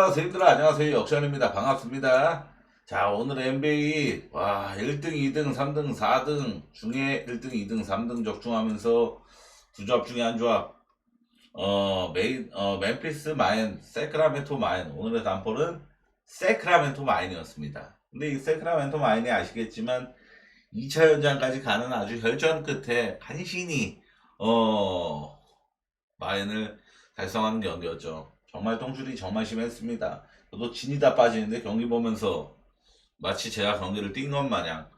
선생님들 안녕하세요. 역전입니다. 반갑습니다. 자, 오늘 NBA 1등, 2등, 3등, 4등 중에 1등, 2등, 3등 적중하면서 두 조합 중에 한 조합 멤피스 마인, 세크라멘토 마인. 오늘의 단골은 세크라멘토 마인이었습니다. 근데 이 세크라멘토 마인이 아시겠지만 2차 연장까지 가는 아주 혈전 끝에 간신히 마인을 달성하는 경기였죠. 정말 똥줄이 정말 심했습니다. 저도 진이 다 빠지는데 경기 보면서 마치 제가 경기를 뛴 것 마냥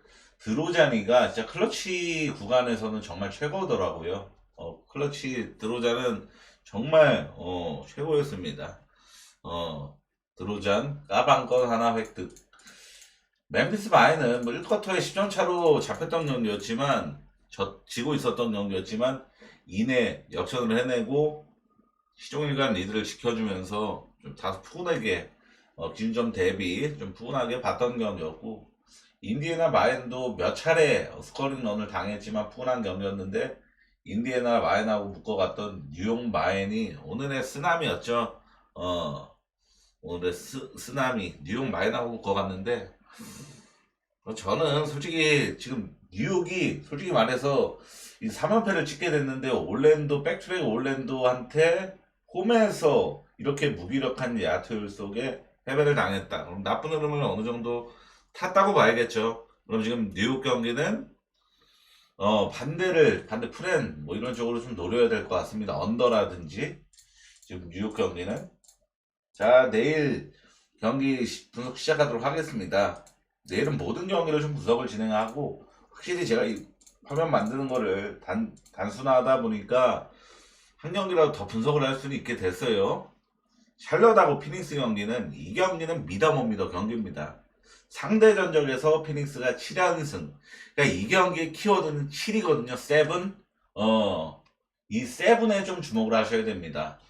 드로자니가 진짜 클러치 구간에서는 정말 최고더라고요. 클러치 드로잔은 정말 최고였습니다. 드로잔 까방권 하나 획득. 멤피스 마인은 뭐 1쿼터에 10점 차로 잡혔던 경기였지만 지고 있었던 경기였지만 이내 역전을 해내고 시종일관 리드를 지켜주면서 좀 다소 푸근하게 기준점 대비 좀 푸근하게 봤던 경기였고, 인디애나 마인도 몇 차례 스코링 런을 당했지만 푸근한 경기였는데 인디애나 마인하고 묶어갔던 뉴욕 마인이 오늘의 쓰나미였죠. 오늘의 쓰나미 뉴욕 마인하고 묶어갔는데, 저는 솔직히 지금 뉴욕이 솔직히 말해서 이 3연패를 찍게 됐는데 올랜도 백투백 올랜도한테 홈에서 이렇게 무기력한 야투율 속에 패배를 당했다. 그럼 나쁜 흐름을 어느 정도 탔다고 봐야겠죠. 그럼 지금 뉴욕 경기는 반대 프렌 뭐 이런 쪽으로 좀 노려야 될 것 같습니다. 언더라든지 지금 뉴욕 경기는. 자, 내일 경기 분석 시작하도록 하겠습니다. 내일은 모든 경기를 좀 분석을 진행하고, 확실히 제가 이 화면 만드는 거를 단순하다 보니까 한 경기라도 더 분석을 할 수는 있게 됐어요. 샬럿하고 피닉스 경기는, 이 경기는 믿어 못 믿어 경기입니다. 상대 전적에서 피닉스가 7연승. 그러니까 이 경기의 키워드는 7이거든요. 7. 이 7에 좀 주목을 하셔야 됩니다.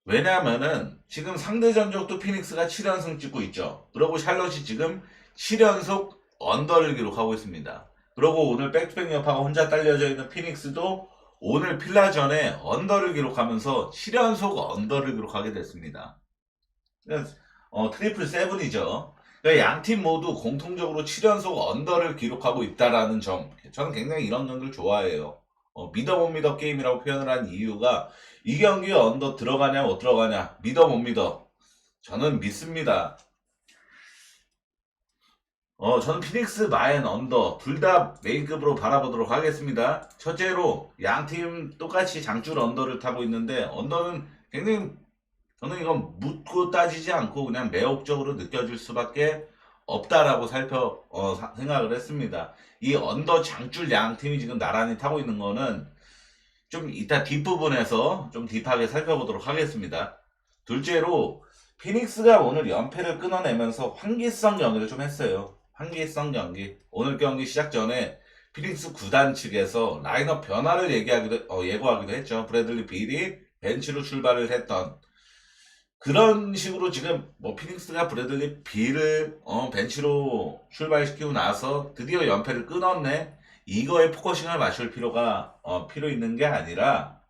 왜냐하면은 지금 상대 전적도 피닉스가 7연승 찍고 있죠. 그리고 샬럿이 지금 7연속 언더를 기록하고 있습니다. 그리고 오늘 백투백 여파가 혼자 딸려져 있는 피닉스도 오늘 필라전에 언더를 기록하면서 7연속 언더를 기록하게 됐습니다. 트리플 세븐이죠. 그러니까 양팀 모두 공통적으로 7연속 언더를 기록하고 있다라는 점. 저는 굉장히 이런 경기를 좋아해요. 믿어 못 믿어 게임이라고 표현을 한 이유가, 이 경기에 언더 들어가냐 못 들어가냐, 믿어 못 믿어. 저는 믿습니다. 저는 피닉스 마인 언더 둘 다 메인급으로 바라보도록 하겠습니다. 첫째로 양팀 똑같이 장줄 언더를 타고 있는데, 언더는 굉장히, 저는 이건 묻고 따지지 않고 그냥 매혹적으로 느껴질 수밖에 없다라고 생각을 했습니다. 이 언더 장줄 양팀이 지금 나란히 타고 있는 거는 좀 이따 뒷부분에서 좀 딥하게 살펴보도록 하겠습니다. 둘째로 피닉스가 오늘 연패를 끊어내면서 환기성 경기를 좀 했어요. 환기성 경기. 오늘 경기 시작 전에 피닉스 구단 측에서 라인업 변화를 예고하기도 했죠. 브래들리 빌이 벤치로 출발을 했던 그런 식으로, 지금 뭐 피닉스가 브래들리 빌을 벤치로 출발시키고 나서 드디어 연패를 끊었네, 이거에 포커싱을 맞출 필요가 필요 있는 게 아니라,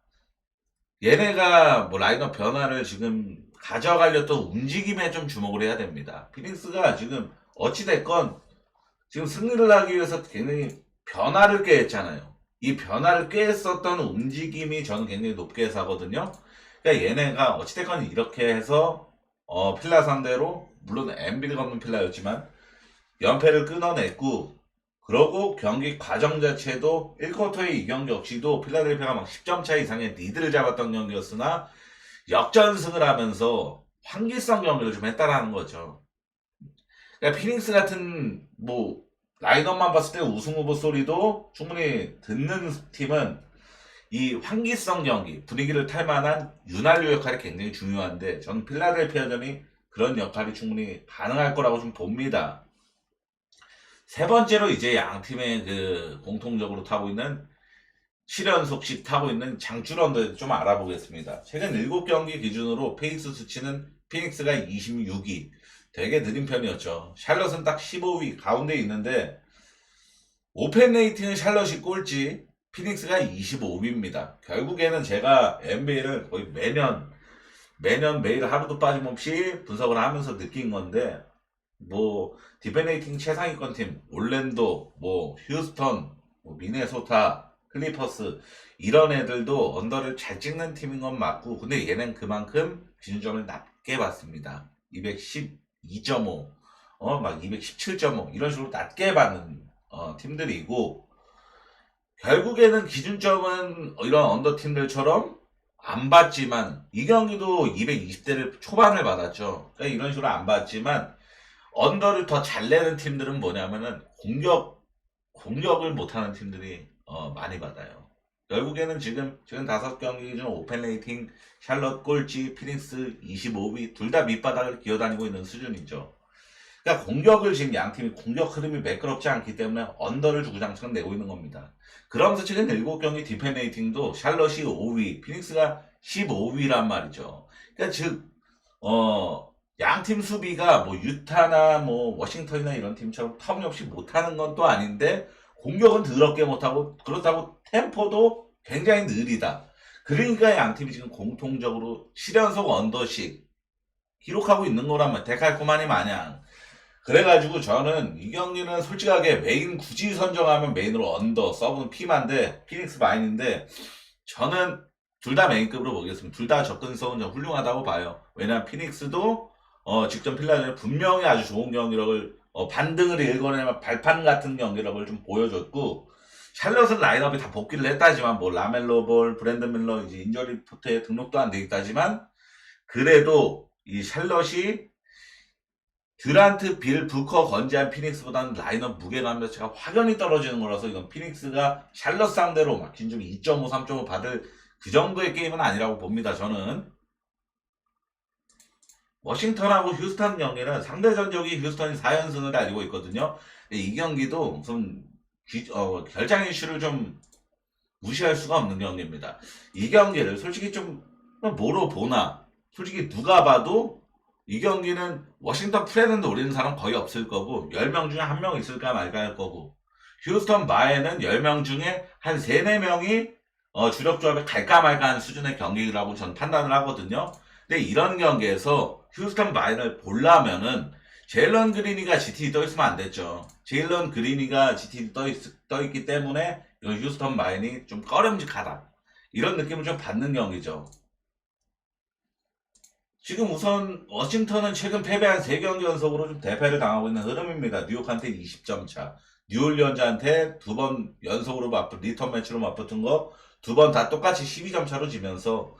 얘네가 뭐 라인업 변화를 지금 가져가려던 움직임에 좀 주목을 해야 됩니다. 피닉스가 지금 어찌됐건 지금 승리를 하기 위해서 굉장히 변화를 꾀했잖아요. 이 변화를 꾀했었던 움직임이 저는 굉장히 높게 사거든요. 그러니까 얘네가 어찌됐건 이렇게 해서 필라 상대로, 물론 엠비드가 없는 필라였지만 연패를 끊어냈고, 그러고 경기 과정 자체도 1쿼터의 이 경기 역시도 필라델피아가 막 10점 차 이상의 리드를 잡았던 경기였으나 역전승을 하면서 환기성 경기를 좀 했다라는 거죠. 그러니까 피닉스 같은 뭐 라인업만 봤을 때 우승 후보 소리도 충분히 듣는 팀은 이 환기성 경기, 분위기를 탈 만한 윤활유 역할이 굉장히 중요한데, 저는 필라델피아전이 그런 역할이 충분히 가능할 거라고 좀 봅니다. 세 번째로 이제 양 팀의 공통적으로 타고 있는 7연속씩 타고 있는 장줄 언더에 좀 알아보겠습니다. 최근 7경기 기준으로 페이스 수치는 피닉스가 26위. 되게 느린 편이었죠. 샬럿은 딱 15위 가운데 있는데, 오펜 레이팅은 샬럿이 꼴찌, 피닉스가 25위입니다. 결국에는 제가 NBA를 거의 매년 매년 매일 하루도 빠짐없이 분석을 하면서 느낀 건데, 뭐 디펜레이팅 최상위권 팀 올랜도, 뭐 휴스턴, 뭐 미네소타, 클리퍼스 이런 애들도 언더를 잘 찍는 팀인 건 맞고, 근데 얘는 그만큼 기준점을 낮게 봤습니다. 212.5, 막 217.5 이런 식으로 낮게 받는 팀들이고, 결국에는 기준점은 이런 언더 팀들처럼 안 받지만, 이 경기도 220대를 초반을 받았죠. 그러니까 이런 식으로 안 받지만 언더를 더 잘 내는 팀들은 뭐냐면은 공격을 못하는 팀들이 많이 받아요. 결국에는 지금 5경기 중 오펜 레이팅, 샬럿 꼴찌, 피닉스 25위 둘 다 밑바닥을 기어다니고 있는 수준이죠. 그러니까 공격을 지금 양 팀이 공격 흐름이 매끄럽지 않기 때문에 언더를 주구장창 내고 있는 겁니다. 그러면서 지금 7경기 디펜 레이팅도 샬럿이 5위, 피닉스가 15위란 말이죠. 그러니까 즉 양팀 수비가 뭐 유타나 뭐 워싱턴이나 이런 팀처럼 터무니없이 못하는 건 또 아닌데, 공격은 더럽게 못하고, 그렇다고 템포도 굉장히 느리다. 그러니까 양팀이 지금 공통적으로 7연속 언더씩 기록하고 있는 거라면 데칼코마니 마냥. 그래가지고 저는 이 경기는 솔직하게 메인 굳이 선정하면 메인으로 언더, 서브는 피만데 피닉스 마인인데, 저는 둘 다 메인급으로 보겠습니다. 둘 다 접근성은 좀 훌륭하다고 봐요. 왜냐면 피닉스도 직전 필라델피아 분명히 아주 좋은 경기력을 반등을 읽어내면 발판 같은 경기력을 좀 보여줬고, 샬럿은 라인업이 다 복귀를 했다지만, 뭐 라멜로 볼, 브랜든 밀러 이제 인저리 리포트에 등록도 안 돼 있다지만, 그래도 이 샬럿이 듀란트, 빌, 부커 건재한 피닉스보다는 라인업 무게감 자체가 확연히 떨어지는 거라서, 이건 피닉스가 샬럿 상대로 막 기준 2.5, 3.5 받을 그 정도의 게임은 아니라고 봅니다. 저는 워싱턴하고 휴스턴 경기는 상대 전적이 휴스턴이 4연승을 달리고 있거든요. 이 경기도 좀 결장 이슈를 좀 무시할 수가 없는 경기입니다. 이 경기를 솔직히 좀 뭐로 보나, 솔직히 누가 봐도 이 경기는 워싱턴 프레는 노리는 사람 거의 없을 거고, 10명 중에 1명 있을까 말까 할 거고, 휴스턴 마에는 10명 중에 한 3, 4명이 주력 조합에 갈까 말까 하는 수준의 경기라고 저는 판단을 하거든요. 근데 이런 경기에서 휴스턴 마인을 보려면은 제일런 그리니가 GTD 떠 있으면 안 됐죠. 제일런 그리니가 GTD 떠 있기 때문에 휴스턴 마인이 좀 꺼림직하다, 이런 느낌을 좀 받는 경기죠. 지금 우선 워싱턴은 최근 패배한 3경기 연속으로 좀 대패를 당하고 있는 흐름입니다. 뉴욕한테 20점 차, 뉴올리언즈한테 2번 연속으로 리턴 매치로 맞붙은 거 2번 다 똑같이 12점 차로 지면서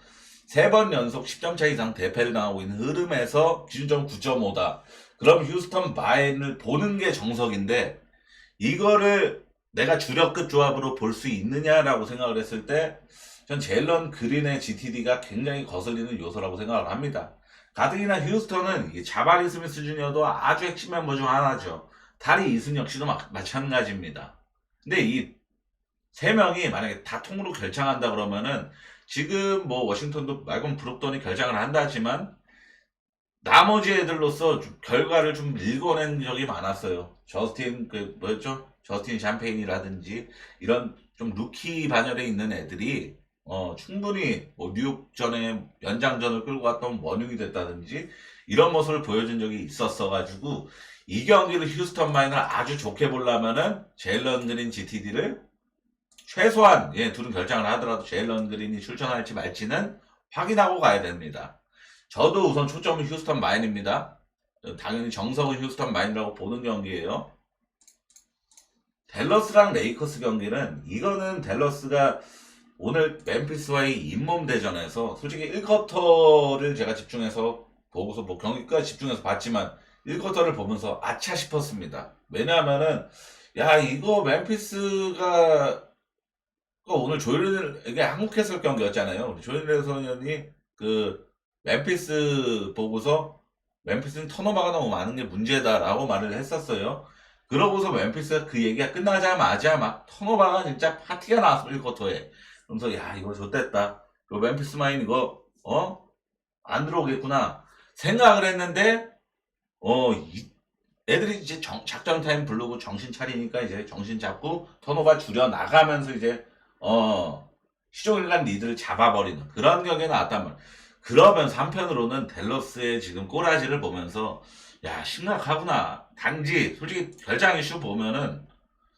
3번 연속 10점 차 이상 대패를 당하고 있는 흐름에서 기준점 9.5다. 그럼 휴스턴 마인을 보는 게 정석인데, 이거를 내가 주력급 조합으로 볼 수 있느냐라고 생각을 했을 때, 전 제일런 그린의 GTD가 굉장히 거슬리는 요소라고 생각을 합니다. 가뜩이나 휴스턴은 자바리 스미스 수준이어도 아주 핵심 멤버 중 하나죠. 다리 이순 역시도 마찬가지입니다. 근데 이 3명이 만약에 다 통으로 결장한다 그러면은, 지금 뭐 워싱턴도 말건 브록턴이 결장을 한다지만 나머지 애들로서 좀 결과를 좀 읽어낸 적이 많았어요. 저스틴 뭐였죠? 저스틴 샴페인이라든지 이런 좀 루키 반열에 있는 애들이 충분히 뭐 뉴욕전에 연장전을 끌고 갔던 원흉이 됐다든지 이런 모습을 보여준 적이 있었어가지고, 이 경기를 휴스턴 마인을 아주 좋게 보려면은 제일런 그린 GTD를 최소한 둘은 결장을 하더라도 제일런 그린이 출전할지 말지는 확인하고 가야 됩니다. 저도 우선 초점은 휴스턴 마인입니다. 당연히 정석은 휴스턴 마인이라고 보는 경기예요. 댈러스랑 레이커스 경기는, 이거는 댈러스가 오늘 멤피스와의 잇몸 대전에서 솔직히 1쿼터를 제가 집중해서 보고서 뭐 경기까지 집중해서 봤지만 1쿼터를 보면서 아차 싶었습니다. 왜냐하면은 이거 멤피스가 오늘 조일린, 이게 한국 해설 경기였잖아요. 조일린 해설위원이 멤피스 보고서 멤피스는 턴오버가 너무 많은 게 문제다라고 말을 했었어요. 그러고서 멤피스가 그 얘기가 끝나자마자 막 턴오버가 진짜 파티가 나왔어, 1쿼터에. 그러면서 이거 좋댔다. 멤피스 마인 이거 안 들어오겠구나 생각을 했는데, 애들이 이제 작전 타임 부르고 정신 차리니까 이제 정신 잡고 턴오버 줄여 나가면서 이제 시종일관 리드를 잡아버리는 그런 경기가 나왔단 말이야. 그러면서 한편으로는 댈러스의 지금 꼬라지를 보면서 야 심각하구나. 단지 솔직히 별장 이슈 보면은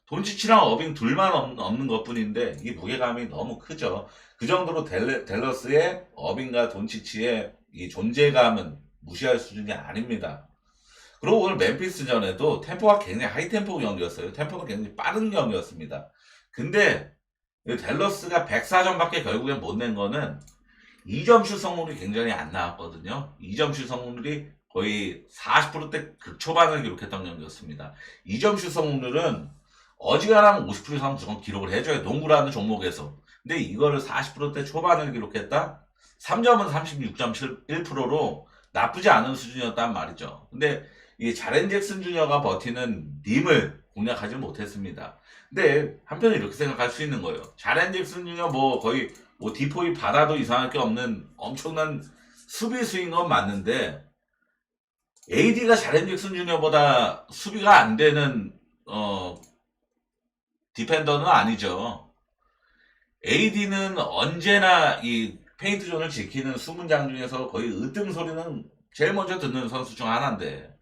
돈치치랑 어빙 둘만 없는 것뿐인데 이 무게감이 너무 크죠. 그 정도로 댈러스의 어빙과 돈치치의 이 존재감은 무시할 수준이 아닙니다. 그리고 오늘 멤피스전에도 템포가 굉장히 하이템포 경기였어요. 템포가 굉장히 빠른 경기였습니다. 근데 댈러스가 104점밖에 결국엔 못 낸 거는 2점 슛 성공률이 굉장히 안 나왔거든요. 2점 슛 성공률이 거의 40%대 극초반을 기록했던 경기였습니다. 2점 슛 성공률은 어지간하면 50% 이상 무조건 기록을 해줘요. 농구라는 종목에서. 근데 이거를 40%대 초반을 기록했다? 3점은 36.1%로 나쁘지 않은 수준이었단 말이죠. 근데 이 자렌 잭슨 주니어가 버티는 림을 공략하지 못했습니다. 근데 한편에 이렇게 생각할 수 있는 거예요. 자렌 잭슨 주니어 뭐 거의 뭐 디포이 받아도 이상할 게 없는 엄청난 수비수인 건 맞는데 AD가 자렌 잭슨 주니어보다 수비가 안 되는 디펜더는 아니죠. AD는 언제나 이 페인트 존을 지키는 수문장 중에서 거의 으뜸 소리는 제일 먼저 듣는 선수 중 하나인데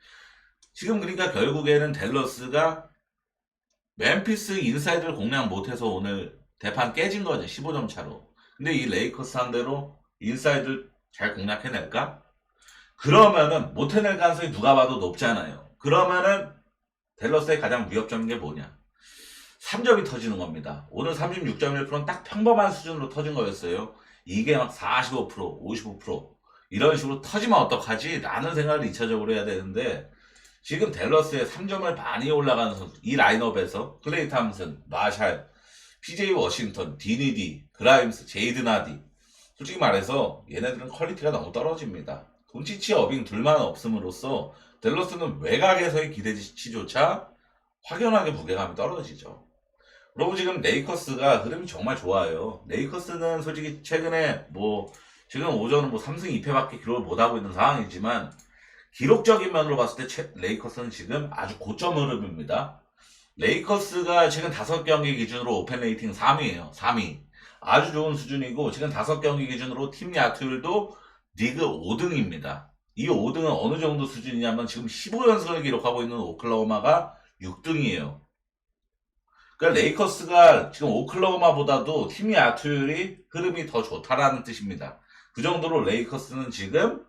지금 그러니까 결국에는 댈러스가 멤피스 인사이드를 공략 못해서 오늘 대판 깨진 거죠. 15점 차로. 근데 이 레이커스 상대로 인사이드를 잘 공략해낼까? 그러면은 못 해낼 가능성이 누가 봐도 높잖아요. 그러면은 댈러스의 가장 위협적인 게 뭐냐? 3점이 터지는 겁니다. 오늘 36.1%는 딱 평범한 수준으로 터진 거였어요. 이게 막 45%, 55% 이런 식으로 터지면 어떡하지? 라는 생각을 2차적으로 해야 되는데 지금 댈러스의 3점을 많이 올라가는 선수 이 라인업에서 클레이 탐슨, 마샬, PJ 워싱턴, 디니디, 그라임스, 제이든 하디 솔직히 말해서 얘네들은 퀄리티가 너무 떨어집니다. 돈치치 어빙 둘만 없음으로써 댈러스는 외곽에서의 기대치조차 확연하게 무게감이 떨어지죠. 그리고 지금 레이커스가 흐름이 정말 좋아요. 레이커스는 솔직히 최근에 뭐 지금 오전은 뭐 3승 2패밖에 기록을 못하고 있는 상황이지만 기록적인 면으로 봤을 때 레이커스는 지금 아주 고점 흐름입니다. 레이커스가 최근 5경기 기준으로 오펜 레이팅 3위예요. 3위. 아주 좋은 수준이고 지금 5경기 기준으로 팀 야투율도 리그 5등입니다. 이 5등은 어느 정도 수준이냐면 지금 15연승을 기록하고 있는 오클라호마가 6등이에요. 그러니까 레이커스가 지금 오클라호마보다도 팀 야투율이 흐름이 더 좋다라는 뜻입니다. 그 정도로 레이커스는 지금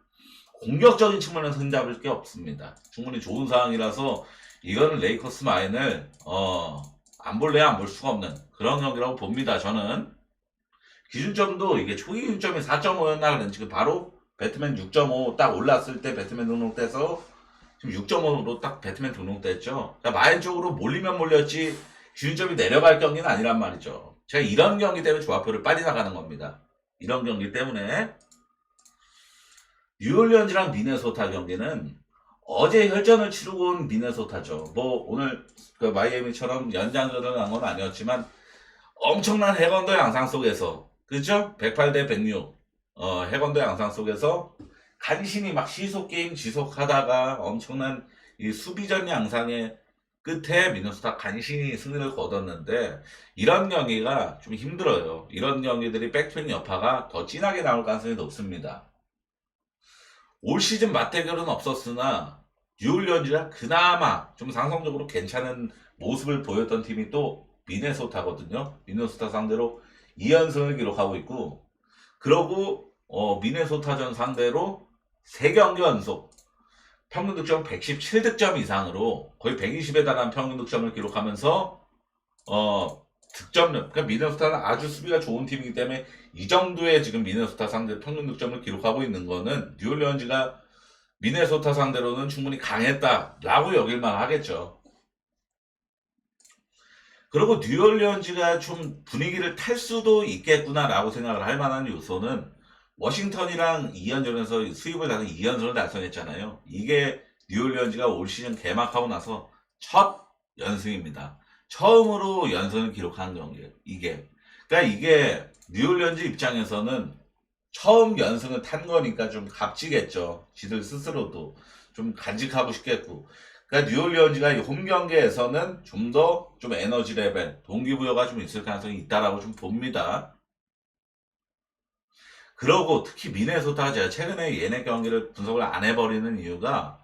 공격적인 측면에서 흠잡을 게 없습니다. 충분히 좋은 상황이라서 이거는 레이커스 마인을 안 볼래야 안 볼 수가 없는 그런 경기라고 봅니다. 저는 기준점도 이게 초기 기준점이 4.5였나 그랬는데 지금 바로 배트맨 6.5 딱 올랐을 때 배트맨 등록돼서 지금 6.5로 딱 배트맨 등록됐죠. 그러니까 마인 쪽으로 몰리면 몰렸지 기준점이 내려갈 경기는 아니란 말이죠. 제가 이런 경기 때문에 조합표를 빨리 나가는 겁니다. 이런 경기 때문에 뉴올리언즈랑 미네소타 경기는 어제 혈전을 치르고 온 미네소타죠. 뭐 오늘 그 마이애미처럼 연장전을 한 건 아니었지만 엄청난 해건도 양상 속에서 그죠? 108대 106 해건도 양상 속에서 간신히 막 시속 게임 지속하다가 엄청난 이 수비전 양상의 끝에 미네소타 간신히 승리를 거뒀는데 이런 경기가 좀 힘들어요. 이런 경기들이 백투백 여파가 더 진하게 나올 가능성이 높습니다. 올 시즌 맞대결은 없었으나 뉴올리언즈가 그나마 좀 상성적으로 괜찮은 모습을 보였던 팀이 또 미네소타거든요. 미네소타 상대로 2연승을 기록하고 있고 그러고 미네소타전 상대로 3경기 연속 평균 득점 117득점 이상으로 거의 120에 달하는 평균 득점을 기록하면서 득점력, 그러니까 미네소타는 아주 수비가 좋은 팀이기 때문에 이 정도의 지금 미네소타 상대 평균 득점을 기록하고 있는 거는 뉴올리언즈가 미네소타 상대로는 충분히 강했다라고 여길만 하겠죠. 그리고 뉴올리언즈가 좀 분위기를 탈 수도 있겠구나라고 생각을 할 만한 요소는 워싱턴이랑 2연전에서 수입을 다는 2연전을 달성했잖아요. 이게 뉴올리언즈가 올 시즌 개막하고 나서 첫 연승입니다. 처음으로 연승을 기록한 경기예요. 그러니까 이게 뉴올리언즈 입장에서는 처음 연승을 탄 거니까 좀 값지겠죠. 지들 스스로도 좀 간직하고 싶겠고. 그러니까 뉴올리언즈가 이 홈 경기에서는 좀 더 좀 에너지 레벨, 동기부여가 좀 있을 가능성이 있다라고 좀 봅니다. 그러고 특히 미네소타가 제가 최근에 얘네 경기를 분석을 안 해버리는 이유가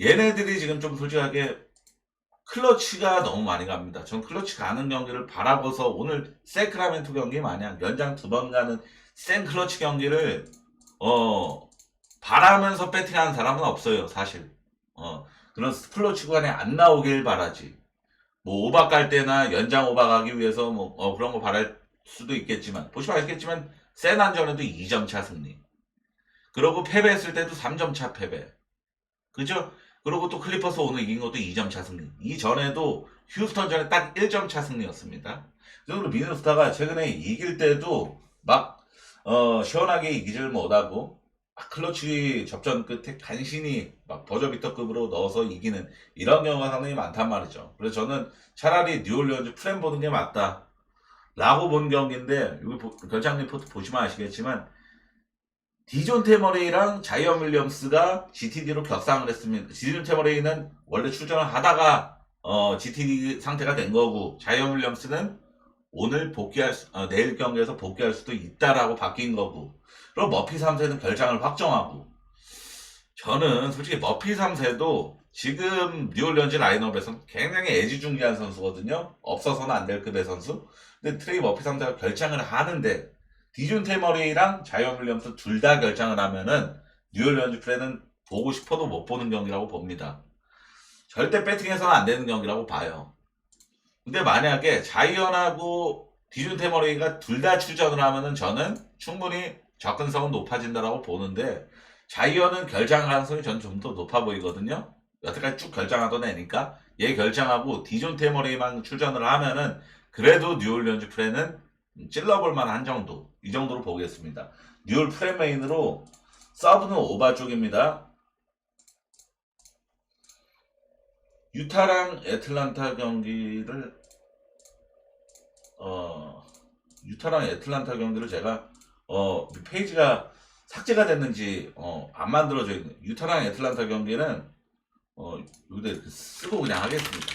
얘네들이 지금 좀 솔직하게 클러치가 너무 많이 갑니다. 전 클러치 가는 경기를 바라봐서 오늘 세크라멘토 경기 마냥 연장 2번 가는 센 클러치 경기를 바라면서 배팅하는 사람은 없어요, 사실. 그런 클러치 구간에 안 나오길 바라지. 뭐 오바 깔 때나 연장 오바 가기 위해서 뭐 그런 거 바랄 수도 있겠지만 보시면 아시겠지만 센 안전에도 2점 차 승리. 그러고 패배했을 때도 3점 차 패배. 그죠? 그리고 또 클리퍼스 오늘 이긴 것도 2점 차 승리. 이전에도 휴스턴 전에 딱 1점 차 승리였습니다. 그리고 미네소타가 최근에 이길 때도 막 시원하게 이기질 못하고 클러치 접전 끝에 간신히 막 버저비터급으로 넣어서 이기는 이런 경우가 상당히 많단 말이죠. 그래서 저는 차라리 뉴올리언즈 플랜 보는 게 맞다 라고 본 경기인데 여기 결장 리포트 보시면 아시겠지만 디존테 머레이랑 자이언 윌리엄스가 GTD로 격상을 했습니다. 디존테 머레이는 원래 출전을 하다가 GTD 상태가 된 거고 자이언 윌리엄스는 오늘 내일 경기에서 복귀할 수도 있다라고 바뀐 거고 그리고 머피 3세는 결장을 확정하고 저는 솔직히 머피 3세도 지금 뉴올리언즈 라인업에서는 굉장히 애지중지한 선수거든요. 없어서는 안 될 급의 선수. 근데 트레이 머피 3세가 결장을 하는데 디존테 머레이랑 자이언 윌리엄스 둘 다 결장을 하면은 뉴올리언즈 프레는 보고 싶어도 못 보는 경기라고 봅니다. 절대 배팅해서는 안 되는 경기라고 봐요. 근데 만약에 자이언하고 디존테 머레이가 둘 다 출전을 하면은 저는 충분히 접근성은 높아진다라고 보는데 자이언은 결장 가능성이 전 좀 더 높아 보이거든요. 여태까지 쭉 결장하던 애니까 얘 결장하고 디존테 머레이만 출전을 하면은 그래도 뉴올리언즈 프레는 찔러볼 만한 정도 이 정도로 보겠습니다. 뉴올 프레 메인으로 서브는 오바 쪽입니다. 유타랑 애틀란타 경기를 제가 페이지가 삭제가 됐는지 안 만들어져 있는 유타랑 애틀란타 경기는 여기다 이렇게 쓰고 그냥 하겠습니다.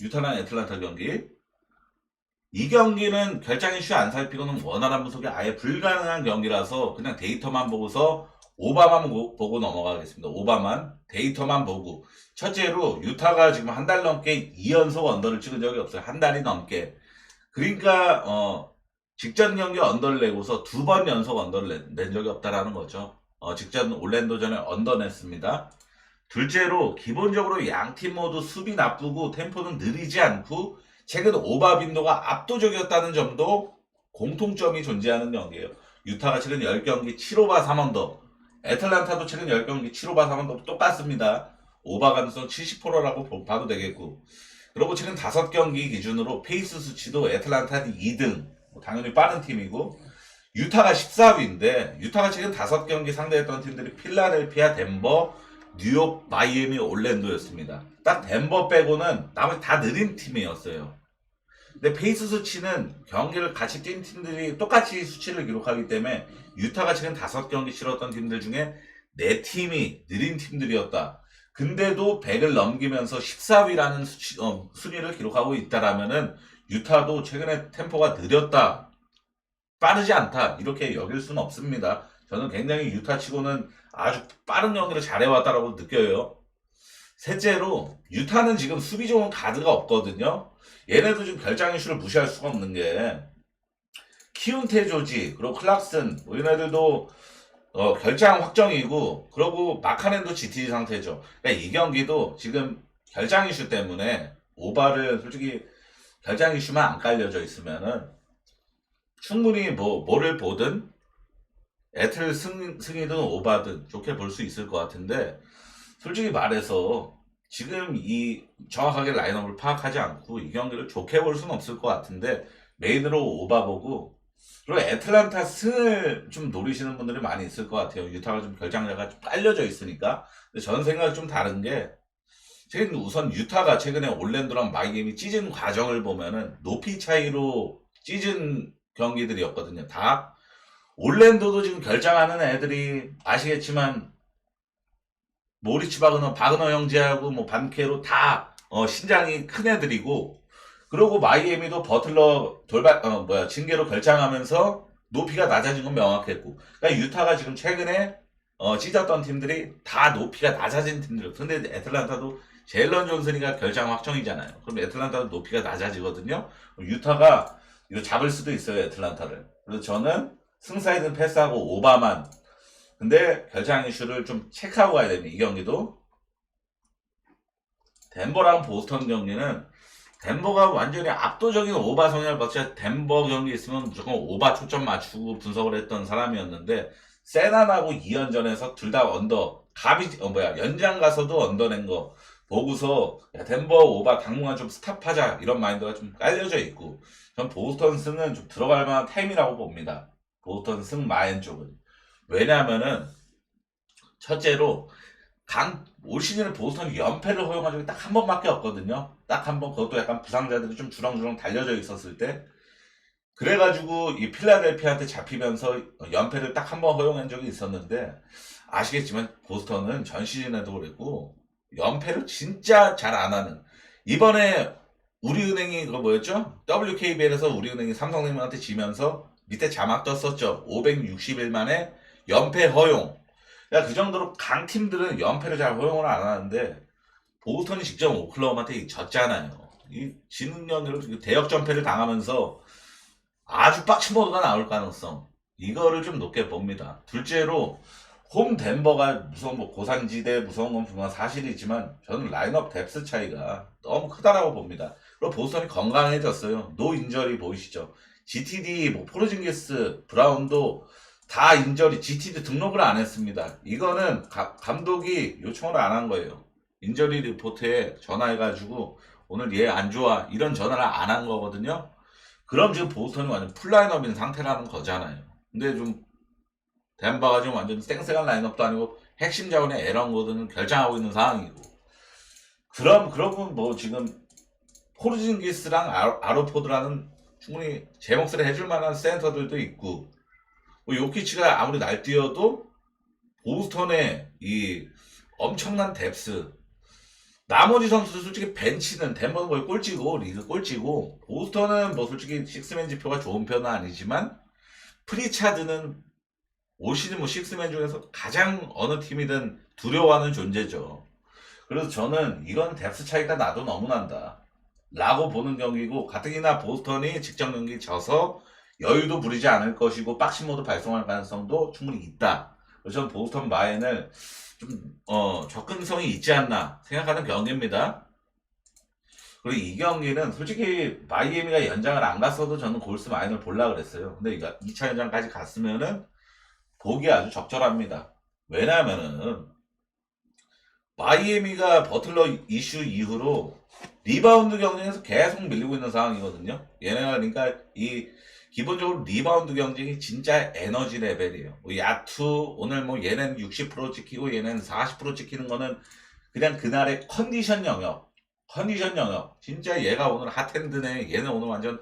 유타랑 애틀란타 경기 이 경기는 결장 이슈 안 살피고는 원활한 분석이 아예 불가능한 경기라서 그냥 데이터만 보고서 오바만 보고 넘어가겠습니다. 오바만 데이터만 보고 첫째로 유타가 지금 한 달 넘게 2연속 언더를 찍은 적이 없어요. 한 달이 넘게. 그러니까 직전 경기 언더를 내고서 2번 연속 언더를 낸 적이 없다라는 거죠. 직전 올랜도전에 언더 냈습니다. 둘째로 기본적으로 양팀 모두 수비 나쁘고 템포는 느리지 않고 최근 오바 빈도가 압도적이었다는 점도 공통점이 존재하는 경기예요. 유타가 최근 10경기 7오바 3언더 애틀란타도 최근 10경기 7오바 3언더 똑같습니다. 오바 가능성 70%라고 봐도 되겠고 그리고 최근 5경기 기준으로 페이스 수치도 애틀란타는 2등 당연히 빠른 팀이고 유타가 14위인데 유타가 최근 5경기 상대했던 팀들이 필라델피아, 덴버, 뉴욕, 마이애미, 올랜도였습니다. 딱 덴버 빼고는 나머지 다 느린 팀이었어요. 근데 페이스 수치는 경기를 같이 뛴 팀들이 똑같이 수치를 기록하기 때문에 유타가 최근 5경기 치렀던 팀들 중에 4팀이 느린 팀들이었다. 근데도 100을 넘기면서 14위라는 순위를 기록하고 있다라면은 유타도 최근에 템포가 느렸다. 빠르지 않다. 이렇게 여길 수는 없습니다. 저는 굉장히 유타 치고는 아주 빠른 경기를 잘해왔다라고 느껴요. 셋째로 유타는 지금 수비 좋은 가드가 없거든요. 얘네도 지금 결장 이슈를 무시할 수가 없는 게 키운테 조지 그리고 클락슨 뭐 얘네들도 결장 확정이고 그러고 마카넨도 GTD 상태죠. 그러니까 이 경기도 지금 결장 이슈 때문에 오바를 솔직히 결장 이슈만 안 깔려져 있으면은 충분히 뭐를 보든 애틀 승이든 오바든 좋게 볼 수 있을 것 같은데 솔직히 말해서 지금 이 정확하게 라인업을 파악하지 않고 이 경기를 좋게 볼 수는 없을 것 같은데 메인으로 오바 보고 그리고 애틀란타 승을 좀 노리시는 분들이 많이 있을 것 같아요. 유타가 좀 결장자가 좀 깔려져 있으니까. 근데 저는 생각이 좀 다른 게 최근 우선 유타가 최근에 올랜도랑 마이애미 찢은 과정을 보면은 높이 차이로 찢은 경기들이었거든요. 다 올랜도도 지금 결장하는 애들이 아시겠지만 모리츠 바그너 형제하고 뭐 반케로 다 신장이 큰 애들이고 그리고 마이애미도 버틀러 징계로 결장하면서 높이가 낮아진 건 명확했고, 그러니까 유타가 지금 최근에 찢었던 팀들이 다 높이가 낮아진 팀들. 근데 애틀란타도 제일런 존슨이가 결장 확정이잖아요. 그럼 애틀란타도 높이가 낮아지거든요. 유타가 이거 잡을 수도 있어요, 애틀란타를. 그래서 저는 승사이든 패스하고 오바만. 근데 결장 이슈를 좀 체크하고 가야 됩니다, 이 경기도. 덴버랑 보스턴 경기는 덴버가 완전히 압도적인 오바 성향을 봤죠. 덴버 경기 있으면 무조건 오바 초점 맞추고 분석을 했던 사람이었는데, 세난하고 2연전에서 둘 다 언더, 연장 가서도 언더 낸 거 보고서, 야, 덴버 오바 당분간 좀 스탑하자, 이런 마인드가 좀 깔려져 있고, 전 보스턴 승은 좀 들어갈 만한 타임이라고 봅니다. 보스턴 승 마엔 쪽은. 왜냐하면은, 첫째로, 올 시즌에 보스턴이 연패를 허용한 적이 딱 한 번밖에 없거든요. 딱 한 번, 그것도 약간 부상자들이 좀 주렁주렁 달려져 있었을 때. 그래가지고 이 필라델피아한테 잡히면서 연패를 딱 한 번 허용한 적이 있었는데, 아시겠지만 보스턴은 전 시즌에도 그랬고 연패를 진짜 잘 안 하는. 이번에 우리은행이 그거 뭐였죠? WKBL에서 우리은행이 삼성생명한테 지면서 밑에 자막 떴었죠. 560일 만에 연패 허용. 야, 그 정도로 강팀들은 연패를 잘 허용을 안 하는데, 보스턴이 직접 오클라호마한테 졌잖아요. 이 지는 년으로 대역전패를 당하면서 아주 빡친 모드가 나올 가능성, 이거를 좀 높게 봅니다. 둘째로 홈 덴버가 무서운 뭐 고산지대 무서운 건 분명 사실이지만, 저는 라인업 뎁스 차이가 너무 크다라고 봅니다. 그리고 보스턴이 건강해졌어요. 노 인저리 보이시죠? GTD, 뭐 포르징기스, 브라운도 다 인저리, GTD 등록을 안 했습니다. 이거는 감독이 요청을 안 한 거예요. 인저리 리포트에 전화해가지고 오늘 얘 안 좋아, 이런 전화를 안 한 거거든요. 그럼 지금 보스턴이 완전 풀라인업인 상태라는 거잖아요. 근데 좀 덴버가 지금 완전 쌩쌩한 라인업도 아니고 핵심 자원의 에런 거드는 결정하고 있는 상황이고. 그러면 뭐 지금 포르징기스랑 아로포드라는 충분히 제 몫을 해줄 만한 센터들도 있고, 뭐 요키치가 아무리 날뛰어도 보스턴의 이 엄청난 뎁스, 나머지 선수들 솔직히 벤치는 덴버는 거의 꼴찌고 리그 꼴찌고, 보스턴은 뭐 솔직히 식스맨 지표가 좋은 편은 아니지만 프리차드는 올 시즌 뭐 식스맨 중에서 가장 어느 팀이든 두려워하는 존재죠. 그래서 저는 이건 뎁스 차이가 나도 너무 난다 라고 보는 경기고, 가뜩이나 보스턴이 직전 경기 져서 여유도 부리지 않을 것이고 박싱 모드 발송할 가능성도 충분히 있다. 그래서 저는 보스턴 마인을 좀 접근성이 있지 않나 생각하는 경기입니다. 그리고 이 경기는 솔직히 마이애미가 연장을 안 갔어도 저는 골스 마인을 보려고 그랬어요. 근데 이거 2차 연장까지 갔으면은 보기 아주 적절합니다. 왜냐하면은 마이애미가 버틀러 이슈 이후로 리바운드 경쟁에서 계속 밀리고 있는 상황이거든요. 얘네가 그러니까 이 기본적으로 리바운드 경쟁이 진짜 에너지 레벨이에요. 뭐 야투 오늘 뭐 얘는 60% 찍히고 얘는 40% 찍히는 거는 그냥 그날의 컨디션 영역. 진짜 얘가 오늘 핫핸드네, 얘는 오늘 완전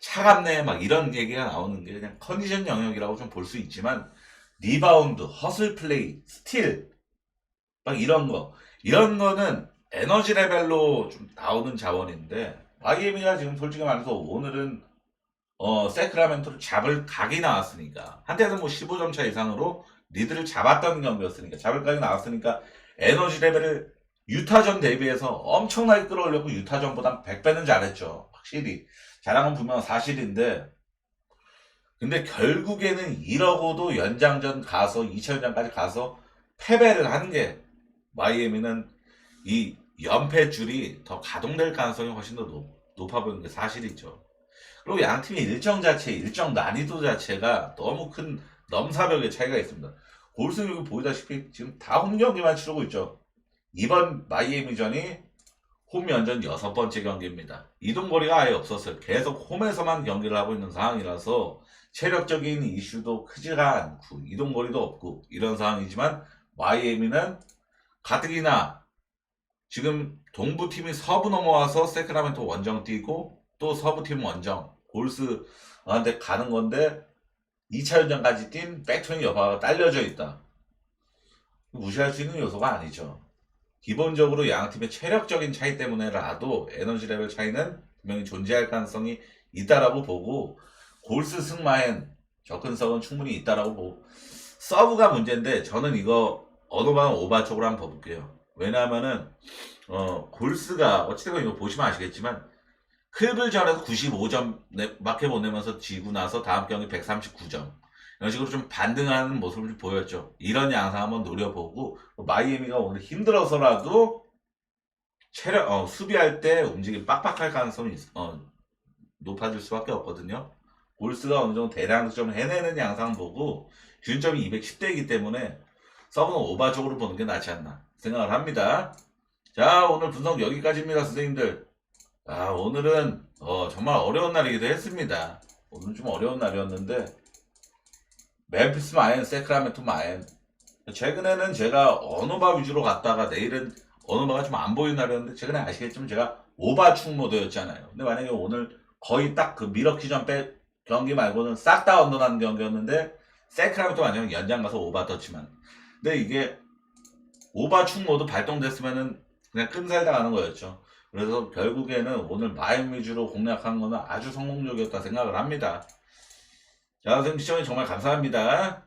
차갑네, 막 이런 얘기가 나오는 게 그냥 컨디션 영역이라고 좀 볼 수 있지만, 리바운드, 허슬 플레이, 스틸, 막 이런 거는 에너지 레벨로 좀 나오는 자원인데, 마이애미가 지금 솔직히 말해서 오늘은 세크라멘토를 잡을 각이 나왔으니까, 한때는 뭐 15점 차 이상으로 리드를 잡았던 경기였으니까, 잡을 각이 나왔으니까 에너지 레벨을 유타전 대비해서 엄청나게 끌어올렸고, 유타전보다 100배는 잘했죠. 확실히 잘한 건 분명 사실인데, 근데 결국에는 이러고도 연장전 가서 2차 연장까지 가서 패배를 한 게, 마이애미는 이 연패줄이 더 가동될 가능성이 훨씬 더 높아 보이는 게 사실이죠. 그리고 양 팀의 일정 난이도 자체가 너무 큰 넘사벽의 차이가 있습니다. 골스는 보이다시피 지금 다 홈 경기만 치르고 있죠. 이번 마이애미전이 홈 연전 6번째 경기입니다. 이동거리가 아예 없었어요. 계속 홈에서만 경기를 하고 있는 상황이라서 체력적인 이슈도 크지가 않고 이동거리도 없고 이런 상황이지만, 마이애미는 가뜩이나 지금 동부팀이 서부 넘어와서 세크라멘토 원정 뛰고 또 서부팀 원정 골스한테 가는 건데, 2차 연장까지 뛴 백투의 여파가 딸려져 있다. 무시할 수 있는 요소가 아니죠. 기본적으로 양팀의 체력적인 차이 때문에라도 에너지 레벨 차이는 분명히 존재할 가능성이 있다라고 보고, 골스 승마엔 접근성은 충분히 있다라고 보고 서브가 문제인데 저는 이거 언어방 오바 쪽으로 한번 봐볼게요. 왜냐하면은 골스가 어찌됐건 이거 보시면 아시겠지만 클블전에서 95점 맞게 보내면서 지고 나서 다음 경기 139점 이런 식으로 좀 반등하는 모습을 좀 보였죠. 이런 양상 한번 노려보고 마이애미가 오늘 힘들어서라도 체력 수비할 때 움직임 빡빡할 가능성이 높아질 수밖에 없거든요. 골스가 어느 정도 대량 득점을 해내는 양상 보고 균점이 210대이기 때문에 서브는 오바 쪽으로 보는 게 낫지 않나 생각을 합니다. 자, 오늘 분석 여기까지입니다, 선생님들. 아, 오늘은 정말 어려운 날이기도 했습니다. 오늘 좀 어려운 날이었는데 멤피스 마인, 세크라멘토 마인. 최근에는 제가 언어바 위주로 갔다가 내일은 언어바가 좀 안 보이는 날이었는데 최근에 아시겠지만 제가 오바축 모드였잖아요. 근데 만약에 오늘 거의 딱 그 미러키전 경기 말고는 싹 다 언더나는 경기였는데 세크라멘토 완전 연장 가서 오바 터치만. 근데 이게 오바축 모드 발동됐으면은 그냥 끔살다 가는 거였죠. 그래서 결국에는 오늘 마인 위주로 공략한 거는 아주 성공적이었다 생각을 합니다. 자, 선생님 시청해 정말 감사합니다.